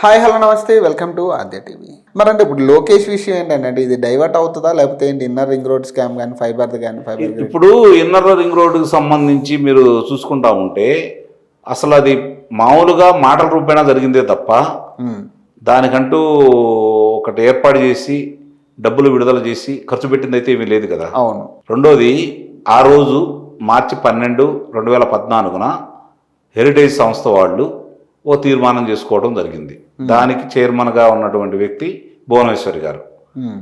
Hi hello నమస్తే welcome to Aadya TV. మరంటే ఇప్పుడు లోకేష్ విషయం ఏంటంటే ఇది డైవర్ట్ అవుతుందా లేకపోతే ఏంటి ఇన్నర్ రింగ్ రోడ్ స్కామ్ కానీ ఫైబర్ ఇప్పుడు ఇన్నర్ రింగ్ రోడ్డుకి సంబంధించి మీరు చూసుకుంటా ఉంటే అసలు అది మామూలుగా మాటల రూపేణా జరిగిందే తప్ప దానికంటూ ఒకటి ఏర్పాటు చేసి డబ్బులు విడుదల చేసి ఖర్చు పెట్టింది అయితే ఏమీ లేదు కదా. అవును. రెండోది ఆ రోజు మార్చి 12, 2014 హెరిటేజ్ సంస్థ వాళ్ళు ఓ తీర్మానం చేసుకోవడం జరిగింది. దానికి చైర్మన్గా ఉన్నటువంటి వ్యక్తి భువనేశ్వరి గారు,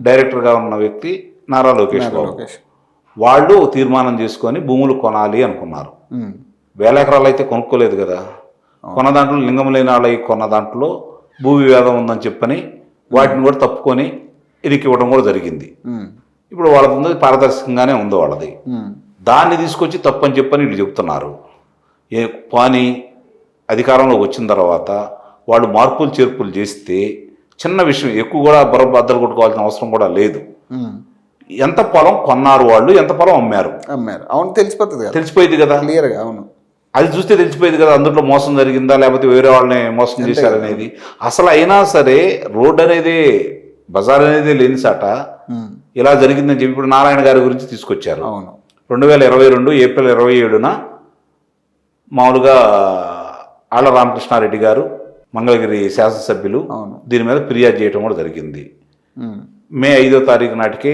డైరెక్టర్గా ఉన్న వ్యక్తి నారా లోకేష్ బాబు. వాళ్ళు తీర్మానం చేసుకొని భూములు కొనాలి అనుకున్నారు. 1000 ఎకరాలు అయితే కొనుక్కోలేదు కదా. కొన్న దాంట్లో లింగం లేని వాళ్ళ కొన్న దాంట్లో భూ వివాదం ఉందని చెప్పని వాటిని కూడా తప్పుకొని ఇరికి ఇవ్వడం కూడా జరిగింది. ఇప్పుడు వాళ్ళది పారదర్శకంగానే ఉంది వాళ్ళది. దాన్ని తీసుకొచ్చి తప్పని చెప్పని వీళ్ళు చెప్తున్నారు. కానీ అధికారంలోకి వచ్చిన తర్వాత వాళ్ళు మార్పులు చేర్పులు చేస్తే చిన్న విషయం ఎక్కువ కూడా బద్దలు కొట్టుకోవాల్సిన అవసరం కూడా లేదు. ఎంత పొలం కొన్నారు వాళ్ళు, ఎంత పొలం అమ్మారు. అవును, తెలిసిపోయింది కదా క్లియర్గా. అవును, అది చూస్తే తెలిసిపోయింది కదా అందులో మోసం జరిగిందా లేకపోతే వేరే వాళ్ళని మోసం చేశారనేది. అసలు అయినా సరే రోడ్ అనేది బజార్ అనేది లేని సాట ఇలా జరిగిందని చెప్పి ఇప్పుడు నారాయణ గారి గురించి తీసుకొచ్చారు. 2022 ఏప్రిల్ 27న మామూలుగా ఆళ్ల రామకృష్ణారెడ్డి గారు మంగళగిరి శాసనసభ్యులు దీని మీద ఫిర్యాదు చేయడం కూడా జరిగింది. మే 5వ తారీఖు నాటికే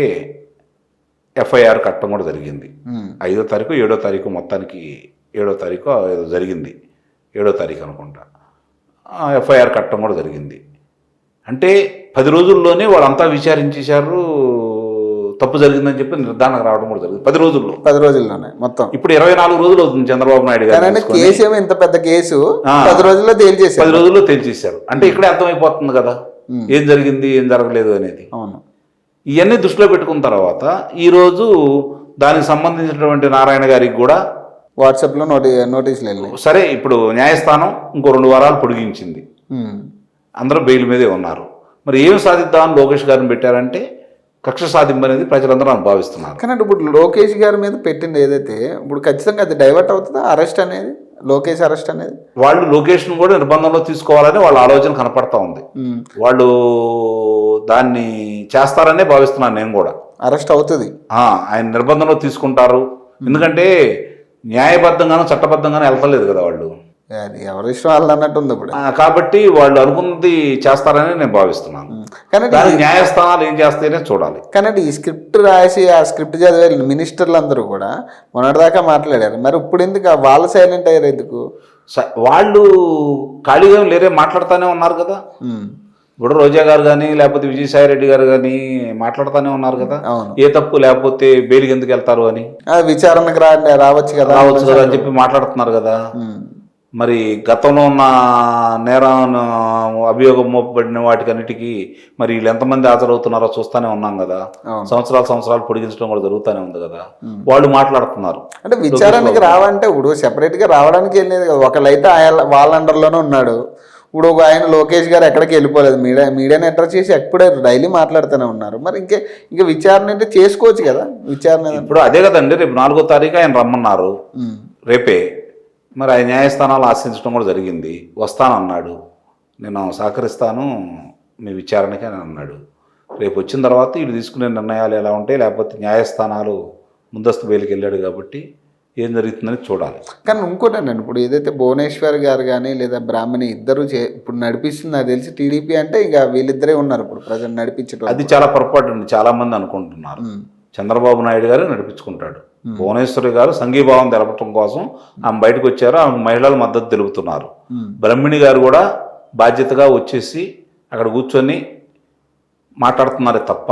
ఎఫ్ఐఆర్ కట్టడం కూడా జరిగింది. 5వ తారీఖు 7వ తారీఖు మొత్తానికి 7వ తారీఖు ఏదో జరిగింది, 7వ తారీఖు అనుకుంటా ఎఫ్ఐఆర్ కట్టడం కూడా జరిగింది. అంటే 10 రోజుల్లోనే వాళ్ళంతా విచారించేశారు, తప్పు జరిగిందని చెప్పి నిర్ధారణకు రావడం కూడా జరిగింది. 10 రోజుల్లోనే మొత్తం. ఇప్పుడు 24 రోజులు అవుతుంది చంద్రబాబు నాయుడు గారు కేసు. ఇంత పెద్ద కేసు 10 రోజుల్లో తేల్చేశారు. 10 రోజుల్లో తేల్చేశారు. అంటే ఇక్కడే అర్థమైపోతుంది కదా ఏం జరిగింది ఏం జరగలేదు అనేది. అవును. ఇవన్నీ దృష్టిలో పెట్టుకున్న తర్వాత ఈరోజు దానికి సంబంధించినటువంటి నారాయణ గారికి కూడా వాట్సాప్లో నోటీసులు వెళ్ళాయి. సరే, ఇప్పుడు న్యాయస్థానం ఇంకో 2 వారాలు పొడిగించింది. అందరూ బెయిల్ మీదే ఉన్నారు. మరి ఏం సాధిద్దామని లోకేష్ గారిని పెట్టారంటే కక్ష సాధింపు అనేది ప్రజలందరూ భావిస్తున్నారు. కానీ ఇప్పుడు లోకేష్ గారి మీద పెట్టింది ఏదైతే ఇప్పుడు ఖచ్చితంగా అది డైవర్ట్ అవుతుందా అరెస్ట్ అనేది, లోకేష్ అరెస్ట్ అనేది? వాళ్ళు లోకేష్ను కూడా నిర్బంధంలో తీసుకోవాలని వాళ్ళ ఆలోచన కనపడతా ఉంది. వాళ్ళు దాన్ని చేస్తారనే భావిస్తున్నాను నేను కూడా. అరెస్ట్ అవుతుంది, ఆయన నిర్బంధంలో తీసుకుంటారు. ఎందుకంటే న్యాయబద్ధంగానూ చట్టబద్ధంగానూ వెళ్తలేదు కదా వాళ్ళు. ఎవరి ఇష్టం వాళ్ళు అన్నట్టు ఉంది ఇప్పుడు. కాబట్టి వాళ్ళు అనుకున్నది చేస్తారని నేను భావిస్తున్నాను. కానీ న్యాయస్థానాలు ఏం చేస్తాయనే చూడాలి. కానీ ఈ స్క్రిప్ట్ రాసి ఆ స్క్రిప్ట్ చదివే మినిస్టర్లు అందరూ కూడా మొన్నటిదాకా మాట్లాడారు. మరి ఇప్పుడు ఎందుకు వాళ్ళు సైలెంట్ అయ్యారు? ఎందుకు? వాళ్ళు ఖాళీగా లేరే మాట్లాడుతూనే ఉన్నారు కదా. ఇప్పుడు రోజా గారు కానీ లేకపోతే విజయసాయి రెడ్డి గారు కానీ మాట్లాడుతూనే ఉన్నారు కదా. ఏ తప్పు లేకపోతే బెయిల్కి ఎందుకు వెళ్తారు అని, విచారణకు రావచ్చు కదా అని చెప్పి మాట్లాడుతున్నారు కదా. మరి గతంలో ఉన్న నేరం అభియోగం మోపబడిన వాటికన్నిటికీ మరి వీళ్ళు ఎంతమంది హాజరవుతున్నారో చూస్తూనే ఉన్నాం కదా. సంవత్సరాలు పొడిగించడం కూడా జరుగుతూనే ఉంది కదా. వాళ్ళు మాట్లాడుతున్నారు. అంటే విచారణకి రావంటే ఇప్పుడు సెపరేట్గా రావడానికి వెళ్ళేది కదా. ఒకళ్ళైతే వాళ్ళ అండర్లోనే ఉన్నాడు. ఇప్పుడు ఆయన లోకేష్ గారు ఎక్కడికి వెళ్ళిపోలేదు. మీడియాని ఎంటర్ చేసి ఎప్పుడే డైలీ మాట్లాడుతూనే ఉన్నారు. మరి ఇంకా విచారణ అంటే చేసుకోవచ్చు కదా. విచారణ ఇప్పుడు అదే కదండి. రేపు 4వ తారీఖు ఆయన రమ్మన్నారు, రేపే. మరి ఆయన న్యాయస్థానాలు ఆశించడం కూడా జరిగింది. వస్తానన్నాడు, నేను సహకరిస్తాను మీ విచారణకి అని అన్నాడు. రేపు వచ్చిన తర్వాత వీళ్ళు తీసుకునే నిర్ణయాలు ఎలా ఉంటాయి, లేకపోతే న్యాయస్థానాలు ముందస్తు బెయిల్కి వెళ్ళాడు కాబట్టి ఏం జరుగుతుందని చూడాలి. కానీ ఇంకోటండి, ఇప్పుడు ఏదైతే భువనేశ్వర్ గారు కానీ లేదా బ్రాహ్మణి ఇద్దరు ఇప్పుడు నడిపిస్తుంది నాకు తెలిసి టీడీపీ అంటే ఇక వీళ్ళిద్దరే ఉన్నారు ఇప్పుడు ప్రజలు నడిపించడం. అది చాలా పొరపాటు అండి. చాలా మంది అనుకుంటున్నారు చంద్రబాబు నాయుడు గారు నడిపించుకుంటాడు. భువనేశ్వరి గారు సంఘీభావం తెలపడం కోసం ఆమె బయటకు వచ్చారు. ఆమె మహిళలు మద్దతు తెలుపుతున్నారు. బ్రహ్మిణి గారు కూడా బాధ్యతగా వచ్చేసి అక్కడ కూర్చొని మాట్లాడుతున్నారే తప్ప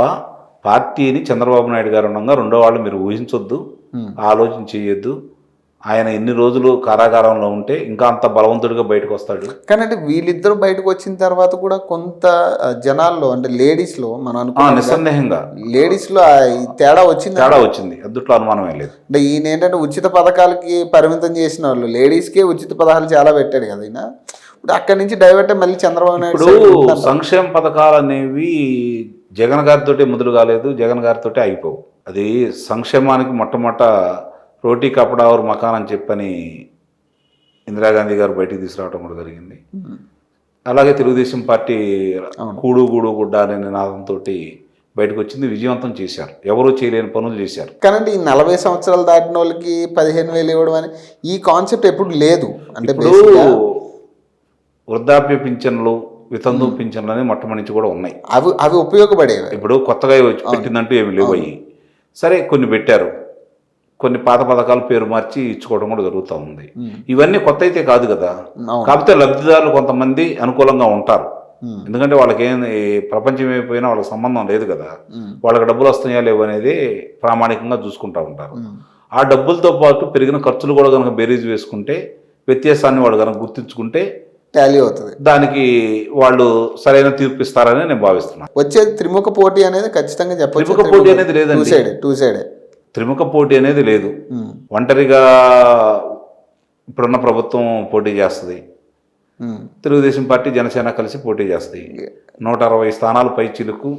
పార్టీని చంద్రబాబు నాయుడు గారు ఉండగా రెండో వాళ్ళు మీరు ఊహించొద్దు, ఆలోచన చేయొద్దు. ఆయన ఎన్ని రోజులు కారాగారంలో ఉంటే ఇంకా అంత బలవంతుడిగా బయటకు వస్తాడు. కానీ అంటే వీళ్ళిద్దరు బయటకు వచ్చిన తర్వాత కూడా కొంత జనాల్లో అంటే లేడీస్లో మనం నిస్సందేహంగా లేడీస్లో తేడా వచ్చింది. అందుట్లో అనుమానమే లేదు. అంటే ఈయన ఏంటంటే ఉచిత పథకాలకి పరిమితం చేసిన వాళ్ళు లేడీస్కే ఉచిత పథకాలు చాలా పెట్టాడు కదా ఈయన. ఇప్పుడు అక్కడి నుంచి డైవర్ట్ మళ్ళీ చంద్రబాబు నాయుడు. ఇప్పుడు సంక్షేమ పథకాలు అనేవి జగన్ గారితోటే మొదలు కాలేదు, జగన్ గారితోటే అయిపోవు. అది సంక్షేమానికి మొట్టమొదట రోటీ కపడా और మకాన్ అని చెప్పని ఇందిరాగాంధీ గారు బయటికి తీసుకురావడం కూడా జరిగింది. అలాగే తెలుగుదేశం పార్టీ అవును. కూడు గూడు గుడ్డ అనే నినాదంతో బయటకు వచ్చింది, విజయవంతం చేశారు. ఎవరూ చేయలేని పనులు చేశారు. కానీ ఈ 40 సంవత్సరాలు దాటిన వాళ్ళకి 15,000 ఇవ్వడం అని ఈ కాన్సెప్ట్ ఎప్పుడు లేదు. అంటే ఇప్పుడు బేసిక్గా వృద్ధాప్య పింఛన్లు, వితంతు పింఛన్లు అనేది మొట్టమొదటి కూడా ఉన్నాయి. అవి ఉపయోగపడేవి. ఇప్పుడు కొత్తగా వచ్చి పెట్టిందంటూ ఏమి లేవు. అయ్యి సరే కొన్ని పెట్టారు, కొన్ని పాత పథకాలు పేరు మార్చి ఇచ్చుకోవడం కూడా జరుగుతూ ఉంది. ఇవన్నీ కొత్త అయితే కాదు కదా. అవును. కాకపోతే లబ్ధిదారులు కొంతమంది అనుకూలంగా ఉంటారు. ఎందుకంటే వాళ్ళకి ఏం ప్రపంచం అయిపోయినా వాళ్ళకి సంబంధం లేదు కదా. వాళ్ళకి డబ్బులు వస్తున్నాయా లేవు అనేది ప్రామాణికంగా చూసుకుంటూ ఉంటారు. ఆ డబ్బులతో పాటు పెరిగిన ఖర్చులు కూడా కనుక బేరీజ్ వేసుకుంటే, వ్యత్యాసాన్ని వాళ్ళు కనుక గుర్తించుకుంటే టాలీ అవుతుంది. దానికి వాళ్ళు సరైన తీర్పు ఇస్తారని నేను భావిస్తున్నాను. వచ్చేది త్రిముఖ పోటీ అనేది ఖచ్చితంగా చెప్పొచ్చు. త్రిముఖ పోటీ అనేది లేదండి. టూ సైడే త్రిముఖ పోటీ అనేది లేదు. ఒంటరిగా ఇప్పుడున్న ప్రభుత్వం పోటీ చేస్తుంది, తెలుగుదేశం పార్టీ జనసేన కలిసి పోటీ చేస్తాయి. 160 స్థానాలు పై చిలుకు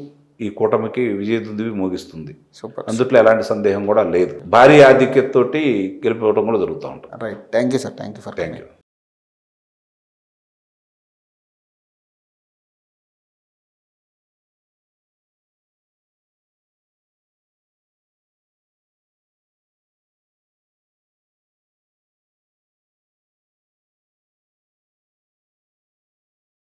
ఈ కూటమికి విజయదుందువి మోగిస్తుంది. సూపర్. అందుట్లో ఎలాంటి సందేహం కూడా లేదు. భారీ ఆధిక్యతతోటి గెలిపోవడం కూడా జరుగుతూ ఉంటుంది. Right. Thank you sir. Thank you.